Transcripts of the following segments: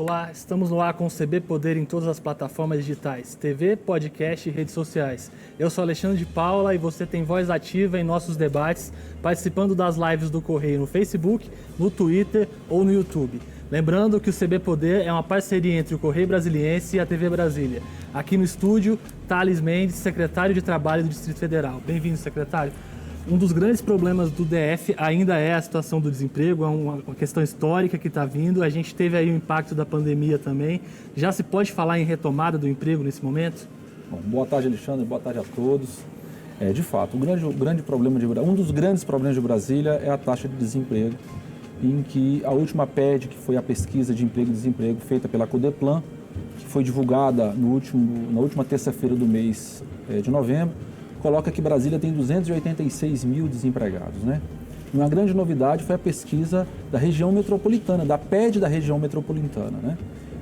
Olá, estamos no ar com o CB Poder em todas as plataformas digitais, TV, podcast e redes sociais. Eu sou Alexandre de Paula e você tem voz ativa em nossos debates, participando das lives do Correio no Facebook, no Twitter ou no YouTube. Lembrando que o CB Poder é uma parceria entre o Correio Brasiliense e a TV Brasília. Aqui no estúdio, Thales Mendes, secretário de Trabalho do Distrito Federal. Bem-vindo, secretário. Um dos grandes problemas do DF ainda é a situação do desemprego, é uma questão histórica que está vindo. A gente teve aí o impacto da pandemia também. Já se pode falar em retomada do emprego nesse momento? Bom, boa tarde, Alexandre, boa tarde a todos. De fato, um dos grandes problemas de Brasília é a taxa de desemprego, em que a última PED, que foi a pesquisa de emprego e desemprego feita pela Codeplan, que foi divulgada na última terça-feira do mês de novembro, coloca que Brasília tem 286 mil desempregados, né? Uma grande novidade foi a pesquisa da região metropolitana, da PED da região metropolitana, né?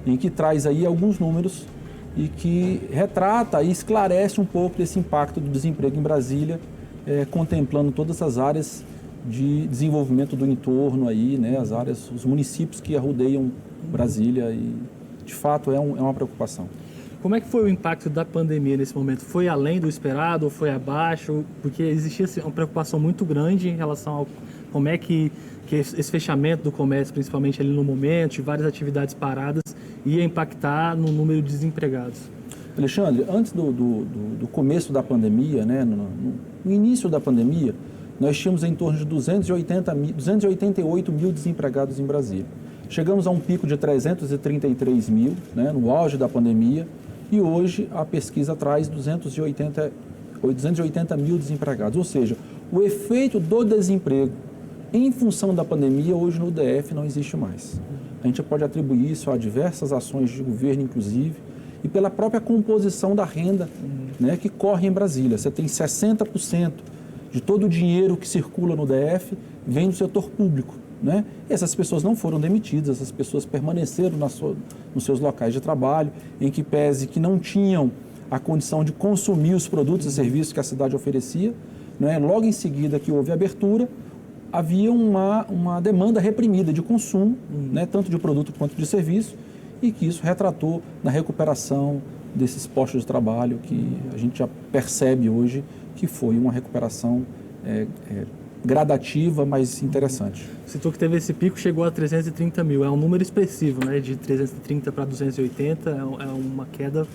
Em que traz aí alguns números e que retrata e esclarece um pouco desse impacto do desemprego em Brasília, contemplando todas as áreas de desenvolvimento do entorno aí, né? As áreas, os municípios que arrodeiam Brasília e, de fato, é uma preocupação. Como é que foi o impacto da pandemia nesse momento? Foi além do esperado ou foi abaixo? Porque existia uma preocupação muito grande em relação ao como é que esse fechamento do comércio, principalmente ali no momento, de várias atividades paradas, ia impactar no número de desempregados. Alexandre, antes do começo da pandemia, né, no início da pandemia, nós tínhamos em torno de 288 mil desempregados em Brasília. Chegamos a um pico de 333 mil, né, no auge da pandemia, e hoje a pesquisa traz 280 mil desempregados. Ou seja, o efeito do desemprego em função da pandemia hoje no DF não existe mais. A gente pode atribuir isso a diversas ações de governo, inclusive, e pela própria composição da renda, né, que corre em Brasília. Você tem 60% de todo o dinheiro que circula no DF vem do setor público, né? Essas pessoas não foram demitidas, essas pessoas permaneceram nos seus locais de trabalho, em que pese que não tinham a condição de consumir os produtos e serviços que a cidade oferecia, né? Logo em seguida que houve abertura, havia uma demanda reprimida de consumo, né? Tanto de produto quanto de serviço, e que isso retratou na recuperação desses postos de trabalho que a gente já percebe hoje que foi uma recuperação gradativa, mas interessante. Citou que teve esse pico, chegou a 330 mil, é um número expressivo, né? De 330 para 280, é uma queda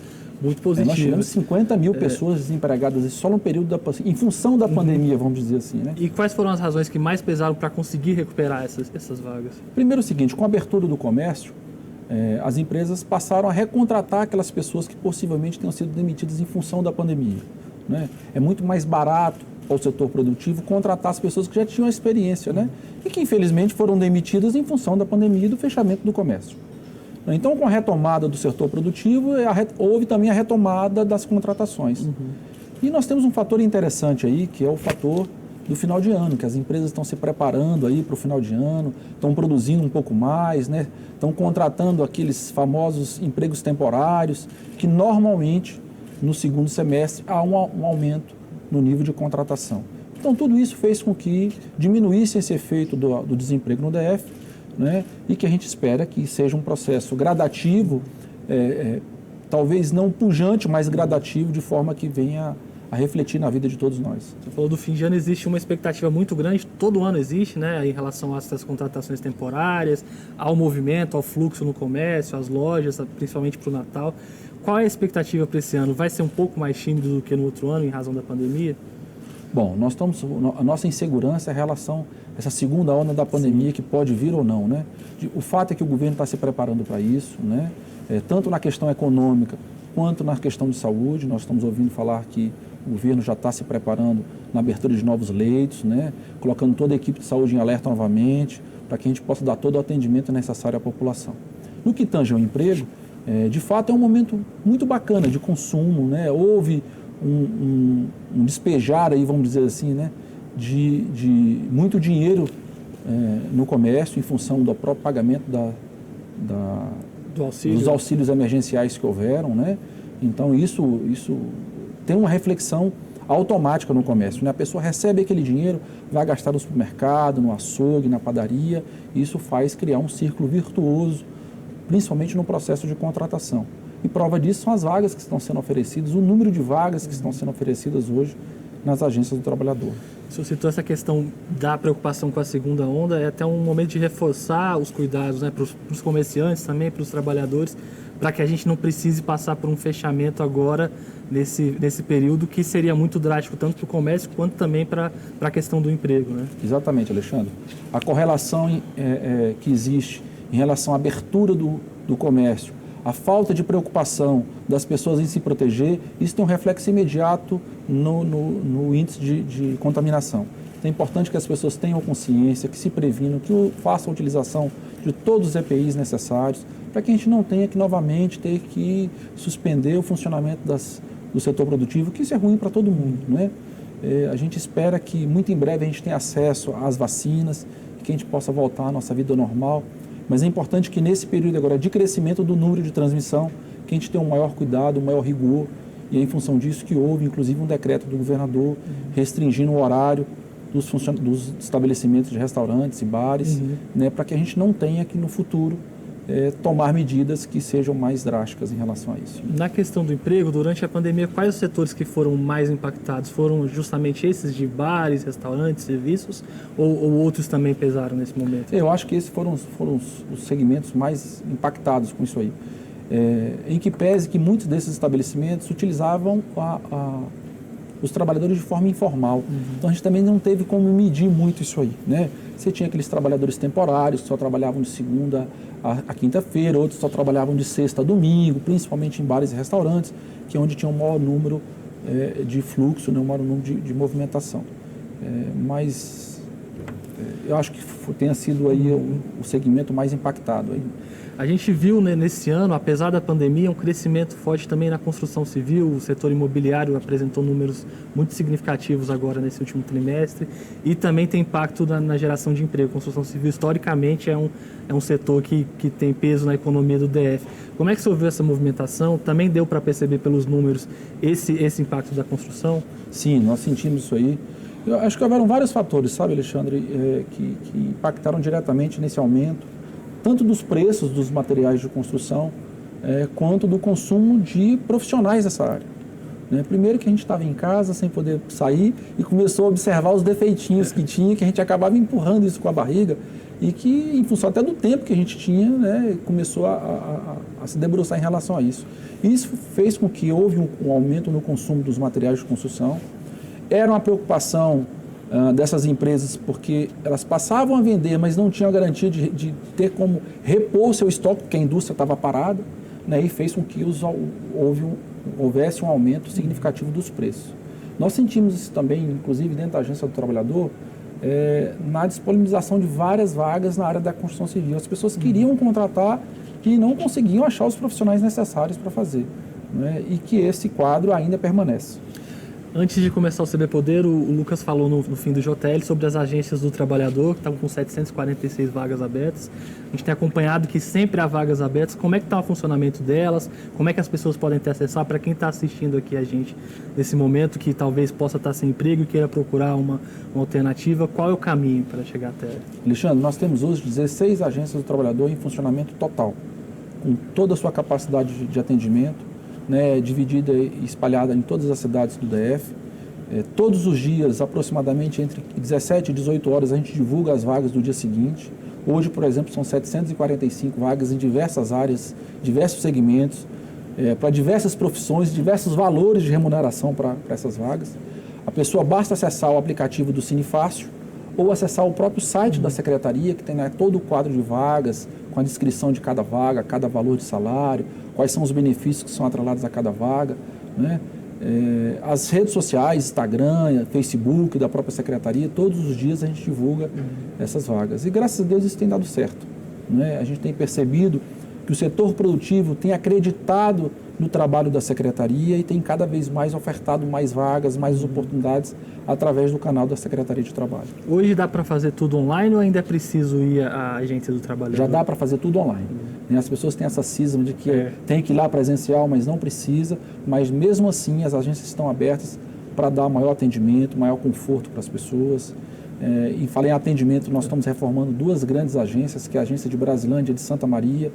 muito positiva. Nós tivemos 50 mil pessoas desempregadas só no período em função da pandemia, vamos dizer assim, né? E quais foram as razões que mais pesaram para conseguir recuperar essas vagas? Primeiro o seguinte, com a abertura do comércio, as empresas passaram a recontratar aquelas pessoas que possivelmente tenham sido demitidas em função da pandemia, né? É muito mais barato ao setor produtivo contratar as pessoas que já tinham experiência, né? E que infelizmente foram demitidas em função da pandemia e do fechamento do comércio. Então, com a retomada do setor produtivo, houve também a retomada das contratações. E nós temos um fator interessante aí, que é o fator do final de ano, que as empresas estão se preparando aí para o final de ano, estão produzindo um pouco mais, né? Estão contratando aqueles famosos empregos temporários, que normalmente no segundo semestre há um aumento no nível de contratação. Então, tudo isso fez com que diminuísse esse efeito do desemprego no DF, né? E que a gente espera que seja um processo gradativo, talvez não pujante, mas gradativo, de forma que venha a refletir na vida de todos nós. Você falou do fim de ano, existe uma expectativa muito grande, todo ano existe, né, em relação a essas contratações temporárias, ao movimento, ao fluxo no comércio, às lojas, principalmente para o Natal. Qual é a expectativa para esse ano? Vai ser um pouco mais tímido do que no outro ano, em razão da pandemia? Bom, a nossa insegurança é em relação a essa segunda onda da pandemia, que pode vir ou não, né? O fato é que o governo está se preparando para isso, né? Tanto na questão econômica quanto na questão de saúde. Nós estamos ouvindo falar que o governo já está se preparando na abertura de novos leitos, né? Colocando toda a equipe de saúde em alerta novamente, para que a gente possa dar todo o atendimento necessário à população. No que tange ao emprego, de fato é um momento muito bacana de consumo, né? Houve um despejar aí, vamos dizer assim, né? De muito dinheiro no comércio em função do próprio pagamento dos auxílios emergenciais que houveram, né? Então isso tem uma reflexão automática no comércio, né? A pessoa recebe aquele dinheiro, vai gastar no supermercado, no açougue, na padaria, e isso faz criar um círculo virtuoso principalmente no processo de contratação. E prova disso são as vagas que estão sendo oferecidas, o número de vagas que estão sendo oferecidas hoje nas agências do trabalhador. O senhor citou essa questão da preocupação com a segunda onda, é até um momento de reforçar os cuidados, né, para os comerciantes também, para os trabalhadores, para que a gente não precise passar por um fechamento agora nesse período que seria muito drástico, tanto para o comércio quanto também para a questão do emprego, né? Exatamente, Alexandre. A correlação que existe em relação à abertura do comércio, a falta de preocupação das pessoas em se proteger, isso tem um reflexo imediato no índice de contaminação. Então é importante que as pessoas tenham consciência, que se previnam, que façam a utilização de todos os EPIs necessários, para que a gente não tenha que novamente ter que suspender o funcionamento do setor produtivo, que isso é ruim para todo mundo, não é? A gente espera que muito em breve a gente tenha acesso às vacinas, que a gente possa voltar à nossa vida normal, mas é importante que nesse período agora de crescimento do número de transmissão, que a gente tenha um maior cuidado, um maior rigor, e é em função disso que houve inclusive um decreto do governador restringindo o horário dos estabelecimentos de restaurantes e bares, né, para que a gente não tenha que no futuro tomar medidas que sejam mais drásticas em relação a isso. Na questão do emprego, durante a pandemia, quais os setores que foram mais impactados? Foram justamente esses de bares, restaurantes, serviços, ou outros também pesaram nesse momento? Eu acho que esses foram os segmentos mais impactados com isso aí. Em que pese que muitos desses estabelecimentos utilizavam os trabalhadores de forma informal. Então a gente também não teve como medir muito isso aí, né? Você tinha aqueles trabalhadores temporários que só trabalhavam de segunda a quinta-feira, outros só trabalhavam de sexta a domingo, principalmente em bares e restaurantes, que é onde tinha um maior número de fluxo, né, um maior número de movimentação. Mas eu acho que tenha sido aí o segmento mais impactado aí. A gente viu, né, nesse ano, apesar da pandemia, um crescimento forte também na construção civil. O setor imobiliário apresentou números muito significativos agora nesse último trimestre e também tem impacto na geração de emprego. A construção civil, historicamente, é um setor que tem peso na economia do DF. Como é que você ouviu essa movimentação? Também deu para perceber pelos números esse impacto da construção? Sim, nós sentimos isso aí. Eu acho que houveram vários fatores, sabe, Alexandre, que impactaram diretamente nesse aumento, tanto dos preços dos materiais de construção, quanto do consumo de profissionais dessa área. Né? Primeiro que a gente estava em casa sem poder sair e começou a observar os defeitinhos que tinha, que a gente acabava empurrando isso com a barriga e que, em função até do tempo que a gente tinha, né, começou a se debruçar em relação a isso. Isso fez com que houve um aumento no consumo dos materiais de construção. Era uma preocupação dessas empresas, porque elas passavam a vender, mas não tinham a garantia de ter como repor o seu estoque, porque a indústria estava parada, né, e fez com que houvesse um aumento significativo dos preços. Nós sentimos isso também, inclusive dentro da Agência do Trabalhador, na disponibilização de várias vagas na área da construção civil. As pessoas queriam contratar e não conseguiam achar os profissionais necessários para fazer, né, e que esse quadro ainda permanece. Antes de começar o CB Poder, o Lucas falou no fim do JL sobre as agências do trabalhador, que estavam com 746 vagas abertas. A gente tem acompanhado que sempre há vagas abertas. Como é que está o funcionamento delas? Como é que as pessoas podem ter acessar? Para quem está assistindo aqui a gente nesse momento, que talvez possa estar sem emprego e queira procurar uma alternativa, qual é o caminho para chegar até ela? Alexandre, nós temos hoje 16 agências do trabalhador em funcionamento total, com toda a sua capacidade de atendimento, né, dividida e espalhada em todas as cidades do DF. Todos os dias, aproximadamente entre 17 e 18 horas, a gente divulga as vagas do dia seguinte. Hoje, por exemplo, são 745 vagas em diversas áreas, diversos segmentos, para diversas profissões, diversos valores de remuneração para essas vagas. A pessoa basta acessar o aplicativo do Cine Fácil ou acessar o próprio site da Secretaria, que tem, né, todo o quadro de vagas, com a descrição de cada vaga, cada valor de salário, quais são os benefícios que são atrelados a cada vaga, né? As redes sociais, Instagram, Facebook, da própria Secretaria, todos os dias a gente divulga essas vagas. E graças a Deus isso tem dado certo, né? A gente tem percebido que o setor produtivo tem acreditado no trabalho da Secretaria e tem cada vez mais ofertado mais vagas, mais oportunidades através do canal da Secretaria de Trabalho. Hoje dá para fazer tudo online ou ainda é preciso ir à agência do trabalhador? Já dá para fazer tudo online. As pessoas têm essa cisma de que tem que ir lá presencial, mas não precisa. Mas mesmo assim as agências estão abertas para dar maior atendimento, maior conforto para as pessoas. E falei em atendimento, nós estamos reformando 2 grandes agências, que é a agência de Brasilândia e de Santa Maria.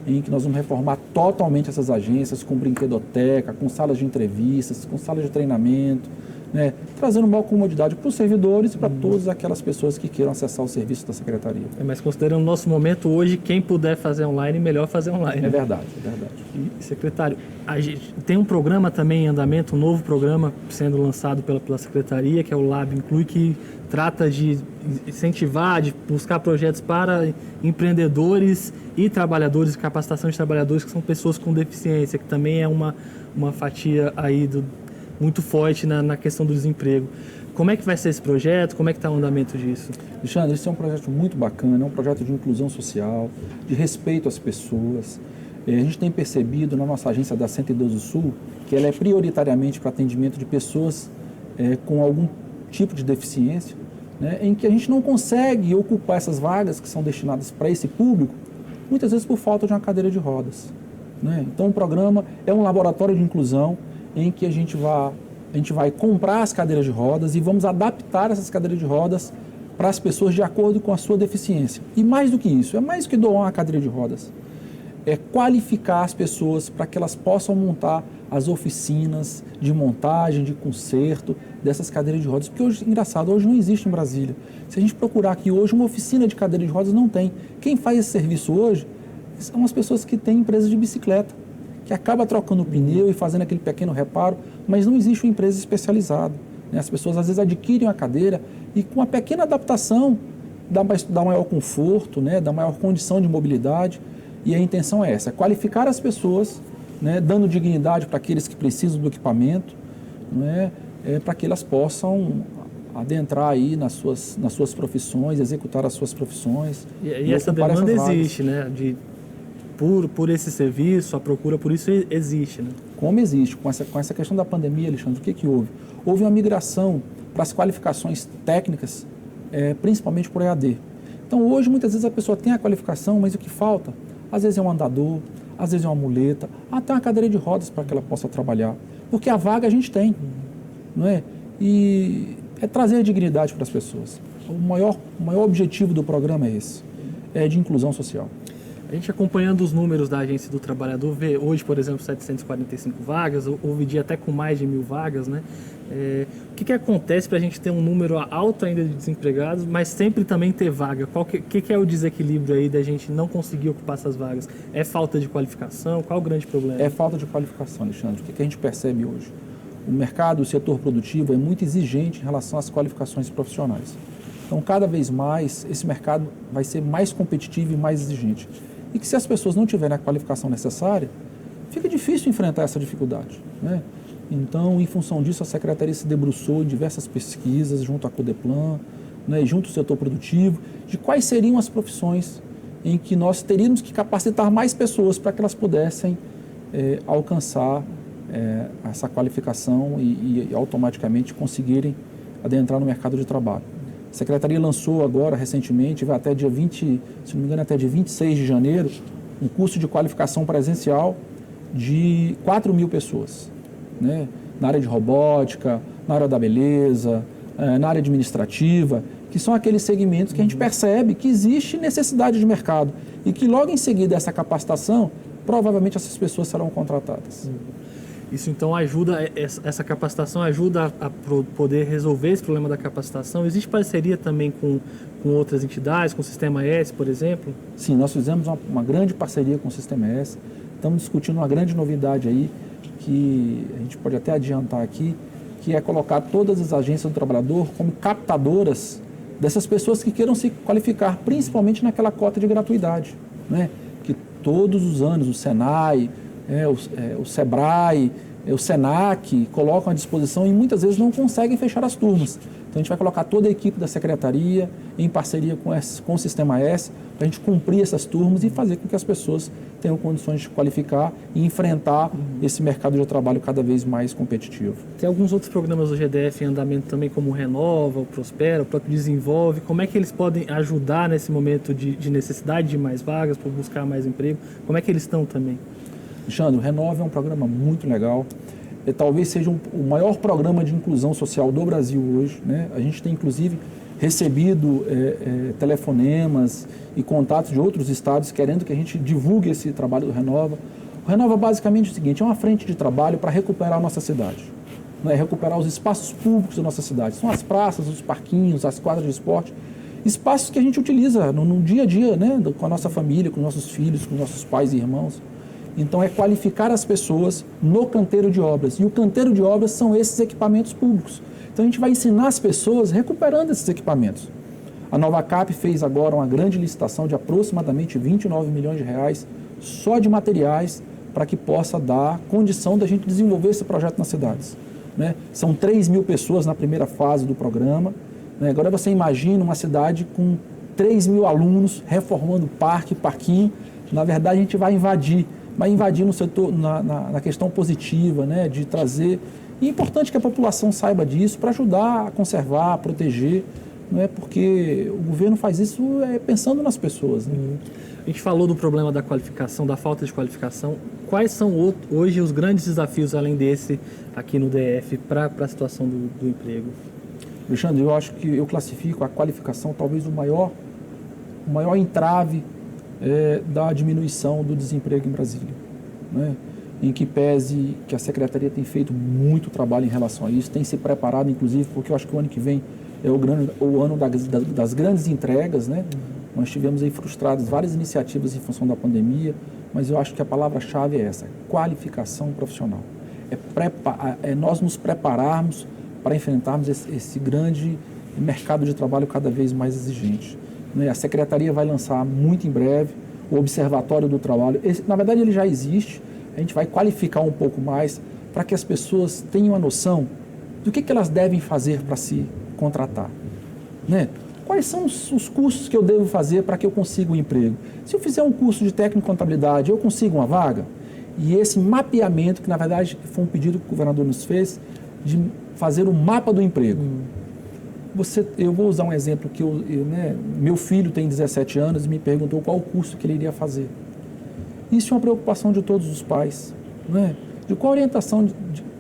em que nós vamos reformar totalmente essas agências com brinquedoteca, com salas de entrevistas, com salas de treinamento, né, trazendo maior comodidade para os servidores e para todas aquelas pessoas que queiram acessar o serviço da Secretaria. Mas considerando o nosso momento hoje, quem puder fazer online, melhor fazer online. É verdade, é verdade. E, secretário, a gente tem um programa também em andamento, um novo programa sendo lançado pela Secretaria, que é o Lab Inclui, que trata de incentivar, de buscar projetos para empreendedores e trabalhadores, capacitação de trabalhadores que são pessoas com deficiência, que também é uma fatia aí muito forte na questão do desemprego. Como é que vai ser esse projeto? Como é que está o andamento disso? Alexandre, esse é um projeto muito bacana, é um projeto de inclusão social, de respeito às pessoas. A gente tem percebido na nossa agência da 112 Sul que ela é prioritariamente para atendimento de pessoas com algum tipo de deficiência, né, em que a gente não consegue ocupar essas vagas que são destinadas para esse público, muitas vezes por falta de uma cadeira de rodas, né? Então o programa é um laboratório de inclusão em que a gente vai comprar as cadeiras de rodas e vamos adaptar essas cadeiras de rodas para as pessoas de acordo com a sua deficiência. E mais do que isso, é mais do que doar uma cadeira de rodas, é qualificar as pessoas para que elas possam montar as oficinas de montagem, de conserto dessas cadeiras de rodas. Porque hoje, engraçado, hoje não existe em Brasília. Se a gente procurar aqui hoje, uma oficina de cadeira de rodas não tem. Quem faz esse serviço hoje são as pessoas que têm empresas de bicicleta, que acaba trocando o pneu e fazendo aquele pequeno reparo, mas não existe uma empresa especializada, né? As pessoas às vezes adquirem a cadeira e com uma pequena adaptação dá maior conforto, né? Dá maior condição de mobilidade, e a intenção é essa, qualificar as pessoas, né? Dando dignidade para aqueles que precisam do equipamento, né? Para que elas possam adentrar aí nas suas profissões, executar as suas profissões. E essa demanda existe, né? Por esse serviço, a procura por isso existe, né? Como existe? Com essa questão da pandemia, Alexandre, o que houve? Houve uma migração para as qualificações técnicas, principalmente por EAD. Então, hoje, muitas vezes a pessoa tem a qualificação, mas o que falta? Às vezes é um andador, às vezes é uma muleta, até uma cadeira de rodas para que ela possa trabalhar. Porque a vaga a gente tem, não é? E é trazer dignidade para as pessoas. O maior objetivo do programa é esse, é de inclusão social. A gente acompanhando os números da Agência do Trabalhador, vê hoje, por exemplo, 745 vagas, houve dia até com mais de 1.000 vagas, né? O que acontece para a gente ter um número alto ainda de desempregados, mas sempre também ter vaga? O que é o desequilíbrio aí da gente não conseguir ocupar essas vagas? É falta de qualificação? Qual o grande problema? É falta de qualificação, Alexandre. O que a gente percebe hoje? O mercado, o setor produtivo é muito exigente em relação às qualificações profissionais. Então, cada vez mais, esse mercado vai ser mais competitivo e mais exigente. E que se as pessoas não tiverem a qualificação necessária, fica difícil enfrentar essa dificuldade, né? Então, em função disso, a Secretaria se debruçou em diversas pesquisas junto à Codeplan, né, junto ao setor produtivo, de quais seriam as profissões em que nós teríamos que capacitar mais pessoas para que elas pudessem alcançar essa qualificação e automaticamente conseguirem adentrar no mercado de trabalho. A Secretaria lançou agora, recentemente, vai até dia 20, se não me engano, até dia 26 de janeiro, um curso de qualificação presencial de 4.000 pessoas, né? Na área de robótica, na área da beleza, na área administrativa, que são aqueles segmentos que a gente percebe que existe necessidade de mercado e que logo em seguida essa capacitação, provavelmente essas pessoas serão contratadas. Isso então ajuda, essa capacitação ajuda a poder resolver esse problema da capacitação. Existe parceria também com outras entidades, com o Sistema S, por exemplo? Sim, nós fizemos uma grande parceria com o Sistema S. Estamos discutindo uma grande novidade aí, que a gente pode até adiantar aqui, que é colocar todas as agências do trabalhador como captadoras dessas pessoas que queiram se qualificar, principalmente naquela cota de gratuidade, né? Que todos os anos o Senai, o Sebrae, o Senac colocam à disposição e muitas vezes não conseguem fechar as turmas. Então a gente vai colocar toda a equipe da Secretaria em parceria com o Sistema S para a gente cumprir essas turmas e fazer com que as pessoas tenham condições de qualificar e enfrentar esse mercado de trabalho cada vez mais competitivo. Tem alguns outros programas do GDF em andamento também, como o Renova, o Prospera, o próprio Desenvolve. Como é que eles podem ajudar nesse momento de necessidade de mais vagas, para buscar mais emprego? Como é que eles estão também? Alexandre, o Renova é um programa muito legal. Talvez seja o maior programa de inclusão social do Brasil hoje, né? A gente tem, inclusive, recebido telefonemas e contatos de outros estados querendo que a gente divulgue esse trabalho do Renova. O Renova basicamente é o seguinte, é uma frente de trabalho para recuperar a nossa cidade, né? Recuperar os espaços públicos da nossa cidade. São as praças, os parquinhos, as quadras de esporte, espaços que a gente utiliza no dia a dia, né? Com a nossa família, com nossos filhos, com nossos pais e irmãos. Então é qualificar as pessoas no canteiro de obras. E o canteiro de obras são esses equipamentos públicos. Então a gente vai ensinar as pessoas recuperando esses equipamentos. A Nova Cap fez agora uma grande licitação de aproximadamente 29 milhões de reais só de materiais para que possa dar condição da gente desenvolver esse projeto nas cidades, né? São 3 mil pessoas na primeira fase do programa, né? Agora você imagina uma cidade com 3 mil alunos reformando parque, parquinho. Na verdade a gente vai invadir no setor, na questão positiva, né? De trazer. E é importante que a população saiba disso para ajudar a conservar, a proteger, não é porque o governo faz isso pensando nas pessoas, né? A gente falou do problema da qualificação, da falta de qualificação. Quais são hoje os grandes desafios, além desse, aqui no DF, para a situação do emprego? Alexandre, eu acho que eu classifico a qualificação talvez o maior entrave da diminuição do desemprego em Brasília, né? Em que pese que a Secretaria tem feito muito trabalho em relação a isso, tem se preparado, inclusive, porque eu acho que o ano que vem é o ano das grandes entregas, né? Nós tivemos aí frustradas várias iniciativas em função da pandemia, mas eu acho que a palavra-chave é essa, qualificação profissional. É nós nos prepararmos para enfrentarmos esse grande mercado de trabalho cada vez mais exigente, né? A Secretaria vai lançar muito em breve o Observatório do Trabalho. Na verdade, ele já existe. A gente vai qualificar um pouco mais para que as pessoas tenham a noção do que elas devem fazer para se contratar, né? Quais são os cursos que eu devo fazer para que eu consiga um emprego? Se eu fizer um curso de técnico em contabilidade, eu consigo uma vaga? E esse mapeamento, que na verdade foi um pedido que o governador nos fez, de fazer um mapa do emprego. Eu vou usar um exemplo que meu filho tem 17 anos e me perguntou qual o curso que ele iria fazer. Isso é uma preocupação de todos os pais, né? De qual orientação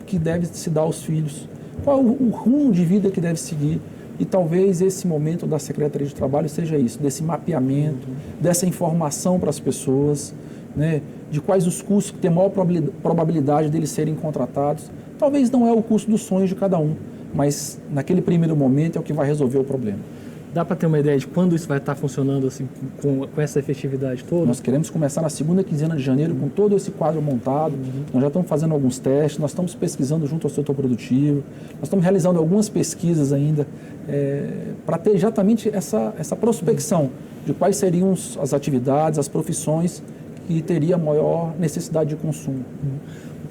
que deve se dar aos filhos, qual o rumo de vida que deve seguir. E talvez esse momento da Secretaria de Trabalho seja isso, desse mapeamento, dessa informação para as pessoas, né? De quais os cursos que têm maior probabilidade deles serem contratados. Talvez não é o curso dos sonhos de cada um, mas naquele primeiro momento é o que vai resolver o problema. Dá para ter uma ideia de quando isso vai estar funcionando assim, com essa efetividade toda? Nós queremos começar na segunda quinzena de janeiro com todo esse quadro montado. Nós já estamos fazendo alguns testes, nós estamos pesquisando junto ao setor produtivo, nós estamos realizando algumas pesquisas ainda para ter exatamente essa prospecção de quais seriam as atividades, as profissões que teria maior necessidade de consumo.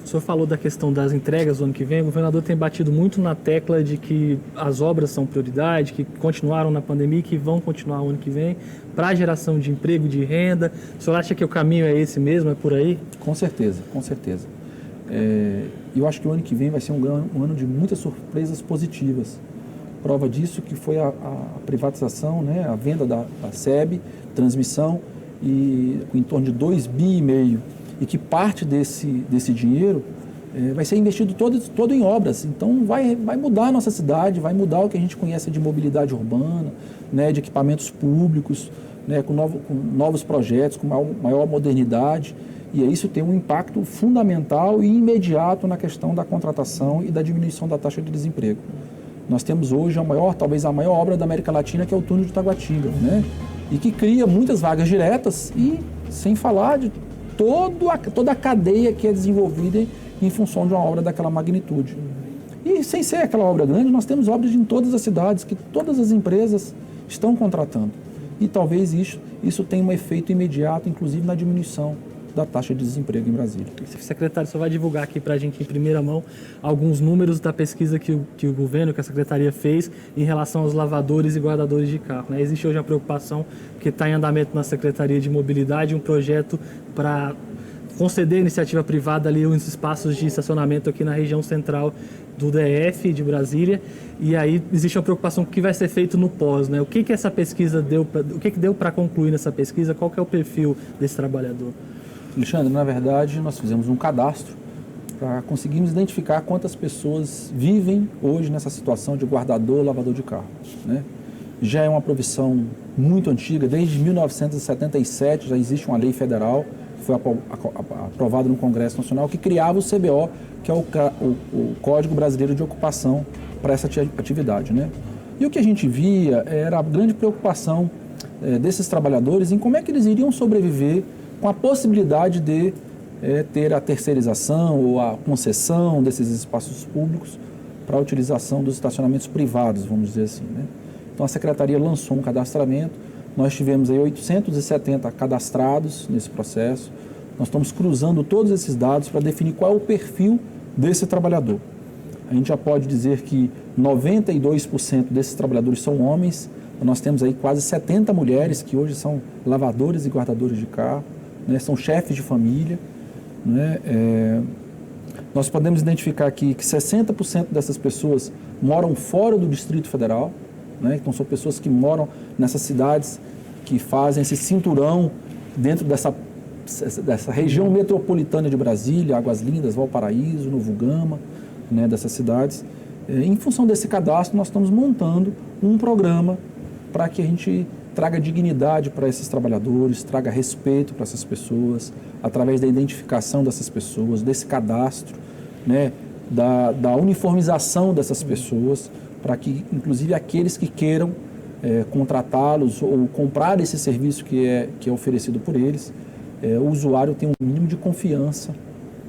O senhor falou da questão das entregas do ano que vem. O governador tem batido muito na tecla de que as obras são prioridade, que continuaram na pandemia e que vão continuar o ano que vem para a geração de emprego, de renda. O senhor acha que o caminho é esse mesmo, é por aí? Com certeza, com certeza. Eu acho que o ano que vem vai ser um ano de muitas surpresas positivas. Prova disso que foi a privatização, né, a venda da SEB, transmissão, e com em torno de 2,5 bi, e que parte desse dinheiro vai ser investido todo em obras. Então vai mudar a nossa cidade, vai mudar o que a gente conhece de mobilidade urbana, né, de equipamentos públicos, né, com novos projetos, com maior modernidade. E isso tem um impacto fundamental e imediato na questão da contratação e da diminuição da taxa de desemprego. Nós temos hoje talvez a maior obra da América Latina, que é o túnel de Taguatinga, né? E que cria muitas vagas diretas e sem falar de toda a cadeia que é desenvolvida em função de uma obra daquela magnitude. E sem ser aquela obra grande, nós temos obras em todas as cidades, que todas as empresas estão contratando. E talvez isso tenha um efeito imediato, inclusive na diminuição da taxa de desemprego em Brasília. Secretário, só vai divulgar aqui para a gente em primeira mão alguns números da pesquisa que o governo, que a Secretaria fez em relação aos lavadores e guardadores de carro, né? Existe hoje a preocupação, porque está em andamento na Secretaria de Mobilidade, um projeto para conceder à iniciativa privada ali uns espaços de estacionamento aqui na região central do DF, de Brasília, e aí existe uma preocupação com o que vai ser feito no pós, né? O que essa pesquisa deu, o que deu para concluir nessa pesquisa, qual que é o perfil desse trabalhador? Alexandre, na verdade, nós fizemos um cadastro para conseguirmos identificar quantas pessoas vivem hoje nessa situação de guardador, lavador de carro, né? já é uma profissão muito antiga, desde 1977 já existe uma lei federal, que foi aprovada no Congresso Nacional, que criava o CBO, que é o Código Brasileiro de Ocupação para essa atividade, né? E o que a gente via era a grande preocupação desses trabalhadores em como é que eles iriam sobreviver com a possibilidade de ter a terceirização ou a concessão desses espaços públicos para a utilização dos estacionamentos privados, vamos dizer assim, né? Então a Secretaria lançou um cadastramento, nós tivemos aí 870 cadastrados nesse processo, nós estamos cruzando todos esses dados para definir qual é o perfil desse trabalhador. A gente já pode dizer que 92% desses trabalhadores são homens, nós temos aí quase 70 mulheres que hoje são lavadores e guardadores de carro, né, são chefes de família, né, nós podemos identificar aqui que 60% dessas pessoas moram fora do Distrito Federal, né, então são pessoas que moram nessas cidades que fazem esse cinturão dentro dessa região metropolitana de Brasília, Águas Lindas, Valparaíso, Novo Gama, né, dessas cidades. Em função desse cadastro, nós estamos montando um programa para que a gente traga dignidade para esses trabalhadores, traga respeito para essas pessoas, através da identificação dessas pessoas, desse cadastro, né, da uniformização dessas pessoas, para que, inclusive, aqueles que queiram contratá-los ou comprar esse serviço que é oferecido por eles, o usuário tem um mínimo de confiança,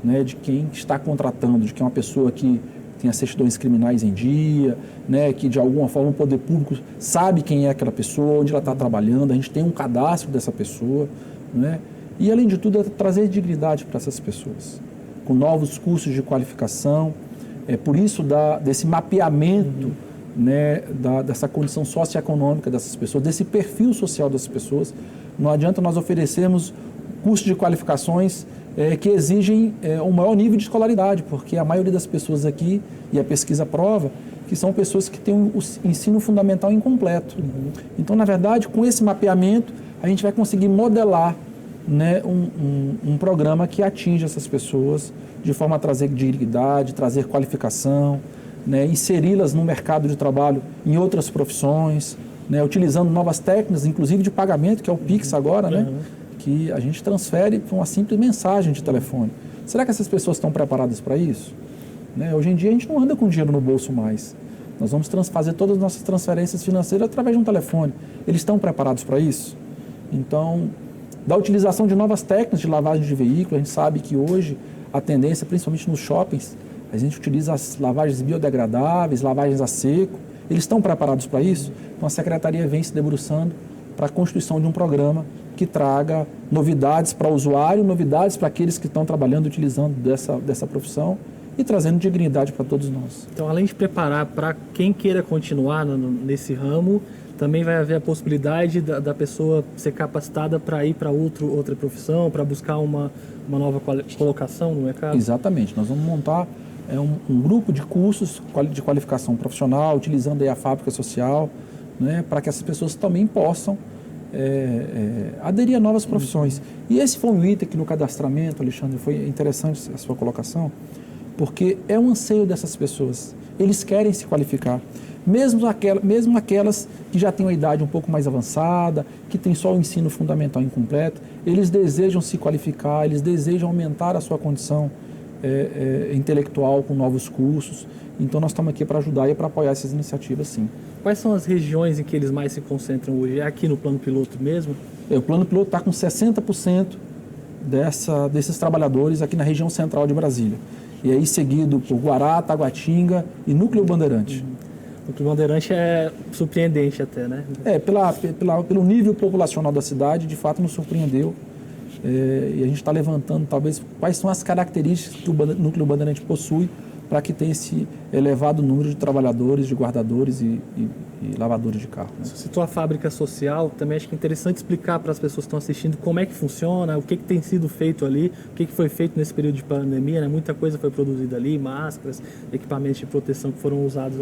né, de quem está contratando, de que é uma pessoa que tem as certidões criminais em dia, né, que de alguma forma o poder público sabe quem é aquela pessoa, onde ela está trabalhando, a gente tem um cadastro dessa pessoa, né, e além de tudo é trazer dignidade para essas pessoas, com novos cursos de qualificação, por isso desse mapeamento, né, dessa condição socioeconômica dessas pessoas, desse perfil social dessas pessoas. Não adianta nós oferecermos cursos de qualificações que exigem um maior nível de escolaridade, porque a maioria das pessoas aqui, e a pesquisa prova, que são pessoas que têm o ensino fundamental incompleto. Então, na verdade, com esse mapeamento, a gente vai conseguir modelar, né, um programa que atinja essas pessoas de forma a trazer dignidade, trazer qualificação, né, inseri-las no mercado de trabalho em outras profissões, né, utilizando novas técnicas, inclusive de pagamento, que é o Pix agora, né, que a gente transfere por uma simples mensagem de telefone. Será que essas pessoas estão preparadas para isso? Né, hoje em dia a gente não anda com dinheiro no bolso mais. Nós vamos fazer todas as nossas transferências financeiras através de um telefone. Eles estão preparados para isso? Então, da utilização de novas técnicas de lavagem de veículo, a gente sabe que hoje a tendência, principalmente nos shoppings, a gente utiliza as lavagens biodegradáveis, lavagens a seco. Eles estão preparados para isso? Então a Secretaria vem se debruçando para a constituição de um programa que traga novidades para o usuário, novidades para aqueles que estão trabalhando, utilizando dessa profissão e trazendo dignidade para todos nós. Então, além de preparar para quem queira continuar nesse ramo, também vai haver a possibilidade da pessoa ser capacitada para ir para outra profissão, para buscar uma nova colocação no mercado? Exatamente. Nós vamos montar um grupo de cursos de qualificação profissional, utilizando aí a fábrica social, né, para que essas pessoas também possam aderir a novas profissões. E esse foi um item que no cadastramento, Alexandre, foi interessante a sua colocação, porque é um anseio dessas pessoas. Eles querem se qualificar. Mesmo aquelas que já têm uma idade um pouco mais avançada, que têm só o ensino fundamental incompleto, eles desejam se qualificar, eles desejam aumentar a sua condição intelectual com novos cursos. Então nós estamos aqui para ajudar e para apoiar essas iniciativas, sim. Quais são as regiões em que eles mais se concentram hoje? É aqui no plano piloto mesmo? O plano piloto está com 60% desses trabalhadores aqui na região central de Brasília. E aí seguido por Guará, Taguatinga e Núcleo Bandeirante. O Núcleo Bandeirante é surpreendente até, né? Pelo nível populacional da cidade, de fato nos surpreendeu. E a gente está levantando, talvez, quais são as características que o Núcleo Bandeirante possui para que tenha esse elevado número de trabalhadores, de guardadores e lavadores de carro. Né? Você citou a fábrica social, também acho que é interessante explicar para as pessoas que estão assistindo como é que funciona, o que tem sido feito ali, o que foi feito nesse período de pandemia, né? Muita coisa foi produzida ali, máscaras, equipamentos de proteção que foram usados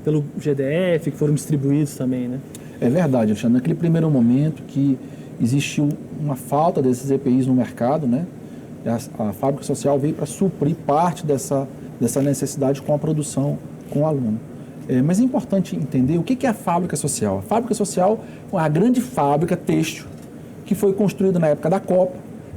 pelo GDF, que foram distribuídos também, né? É verdade, Alexandre. Naquele primeiro momento que existiu uma falta desses EPIs no mercado, né? A fábrica social veio para suprir parte dessa necessidade com a produção com o aluno. Mas é importante entender o que é a fábrica social. A fábrica social é uma grande fábrica têxtil que foi construída na época da Copa,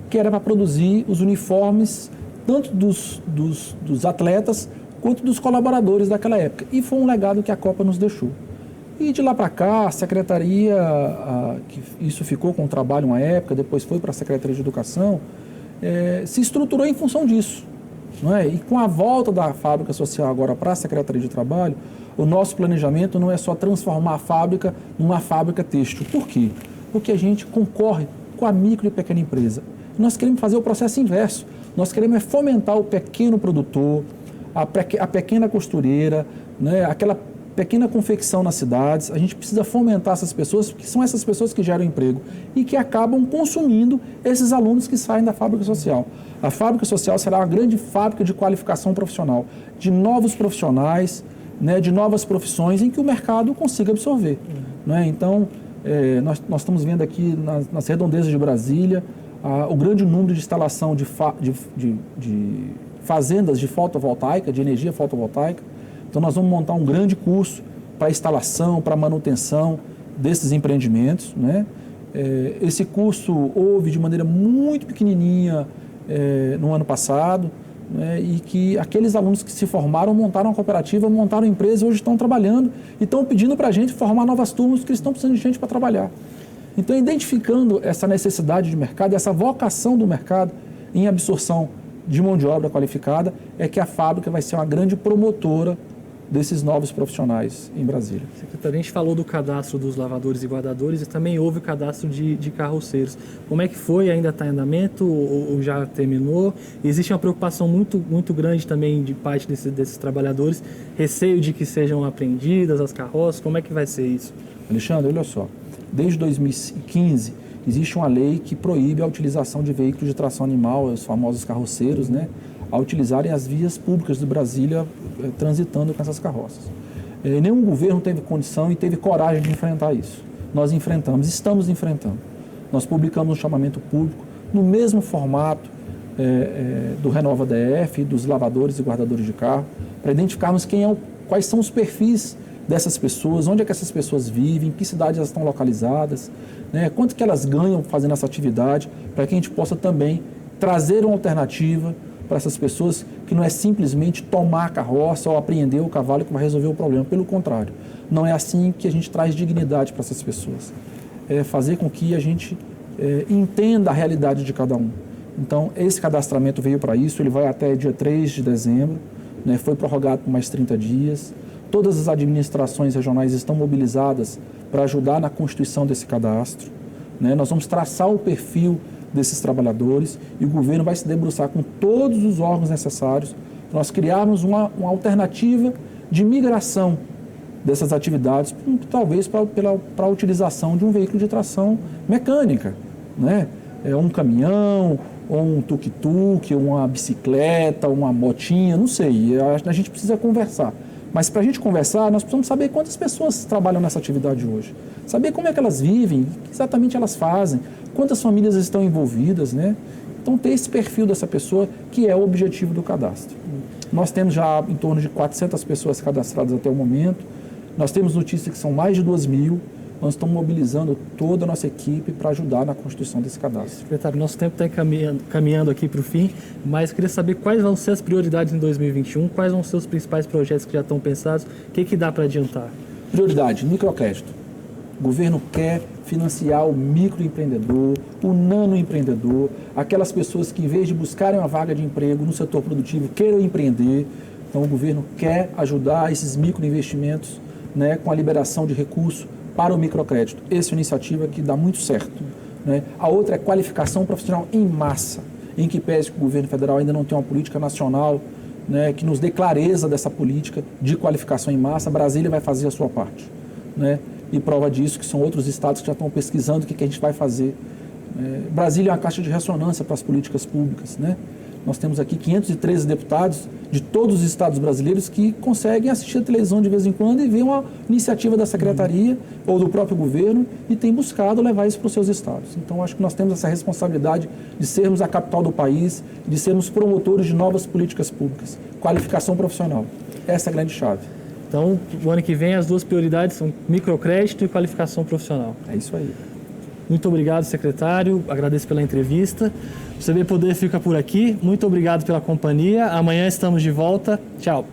que era para produzir os uniformes tanto dos atletas quanto dos colaboradores daquela época. E foi um legado que a Copa nos deixou. E de lá para cá, a secretaria, isso ficou com o trabalho uma época, depois foi para a Secretaria de Educação, se estruturou em função disso. Não é? E com a volta da fábrica social agora para a Secretaria de Trabalho, o nosso planejamento não é só transformar a fábrica numa fábrica têxtil. Por quê? Porque a gente concorre com a micro e pequena empresa. Nós queremos fazer o processo inverso. Nós queremos fomentar o pequeno produtor, a pequena costureira, né? Aquela pequena confecção nas cidades. A gente precisa fomentar essas pessoas, porque são essas pessoas que geram emprego e que acabam consumindo esses alunos que saem da fábrica social. A fábrica social será uma grande fábrica de qualificação profissional, de novos profissionais, né, de novas profissões em que o mercado consiga absorver. Né? Então, nós estamos vendo aqui nas redondezas de Brasília o grande número de instalação de fazendas de fotovoltaica, de energia fotovoltaica. Então, nós vamos montar um grande curso para instalação, para manutenção desses empreendimentos. Né? Esse curso houve de maneira muito pequenininha no ano passado, né? E que aqueles alunos que se formaram, montaram uma cooperativa, montaram uma empresa, hoje estão trabalhando e estão pedindo para a gente formar novas turmas, porque eles estão precisando de gente para trabalhar. Então, identificando essa necessidade de mercado, essa vocação do mercado em absorção de mão de obra qualificada, é que a fábrica vai ser uma grande promotora desses novos profissionais em Brasília. Secretário, a gente falou do cadastro dos lavadores e guardadores e também houve o cadastro de carroceiros. Como é que foi? Ainda está em andamento ou já terminou? Existe uma preocupação muito grande também de parte desses trabalhadores, receio de que sejam apreendidas as carroças. Como é que vai ser isso? Alexandre, olha só, desde 2015 existe uma lei que proíbe a utilização de veículos de tração animal, os famosos carroceiros, né, a utilizarem as vias públicas de Brasília transitando com essas carroças. Nenhum governo teve condição e teve coragem de enfrentar isso. Nós enfrentamos, estamos enfrentando. Nós publicamos um chamamento público no mesmo formato do Renova DF, dos lavadores e guardadores de carro, para identificarmos quais são os perfis dessas pessoas, onde é que essas pessoas vivem, em que cidades elas estão localizadas, né, quanto que elas ganham fazendo essa atividade, para que a gente possa também trazer uma alternativa para essas pessoas, que não é simplesmente tomar a carroça ou apreender o cavalo que vai resolver o problema. Pelo contrário, não é assim que a gente traz dignidade para essas pessoas. É fazer com que a gente entenda a realidade de cada um. Então, esse cadastramento veio para isso, ele vai até dia 3 de dezembro, né, foi prorrogado por mais 30 dias. Todas as administrações regionais estão mobilizadas para ajudar na constituição desse cadastro. Né? Nós vamos traçar o perfil desses trabalhadores e o governo vai se debruçar com todos os órgãos necessários para nós criarmos uma alternativa de migração dessas atividades, talvez para a utilização de um veículo de tração mecânica, né? Um caminhão, ou um tuk-tuk, uma bicicleta, uma motinha, não sei, a gente precisa conversar. Mas para a gente conversar, nós precisamos saber quantas pessoas trabalham nessa atividade hoje. Saber como é que elas vivem, o que exatamente elas fazem, quantas famílias estão envolvidas, né? Então, ter esse perfil dessa pessoa, que é o objetivo do cadastro. Nós temos já em torno de 400 pessoas cadastradas até o momento. Nós temos notícias que são mais de 2.000. Nós estamos mobilizando toda a nossa equipe para ajudar na constituição desse cadastro. Secretário, nosso tempo está caminhando aqui para o fim, mas queria saber quais vão ser as prioridades em 2021, quais vão ser os principais projetos que já estão pensados, o que dá para adiantar? Prioridade, microcrédito. O governo quer financiar o microempreendedor, o nanoempreendedor, aquelas pessoas que, em vez de buscarem uma vaga de emprego no setor produtivo, queiram empreender. Então, o governo quer ajudar esses microinvestimentos, né, com a liberação de recursos para o microcrédito. Essa é uma iniciativa que dá muito certo. Né? A outra é qualificação profissional em massa, em que pese que o governo federal ainda não tem uma política nacional, né, que nos dê clareza dessa política de qualificação em massa. Brasília vai fazer a sua parte. Né? E prova disso que são outros estados que já estão pesquisando o que a gente vai fazer. Brasília é uma caixa de ressonância para as políticas públicas. Né? Nós temos aqui 513 deputados de todos os estados brasileiros que conseguem assistir a televisão de vez em quando e ver uma iniciativa da secretaria ou do próprio governo e tem buscado levar isso para os seus estados. Então, acho que nós temos essa responsabilidade de sermos a capital do país, de sermos promotores de novas políticas públicas, qualificação profissional. Essa é a grande chave. Então, o ano que vem as duas prioridades são microcrédito e qualificação profissional. É isso aí. Muito obrigado, secretário. Agradeço pela entrevista. O CB Poder fica por aqui. Muito obrigado pela companhia. Amanhã estamos de volta. Tchau.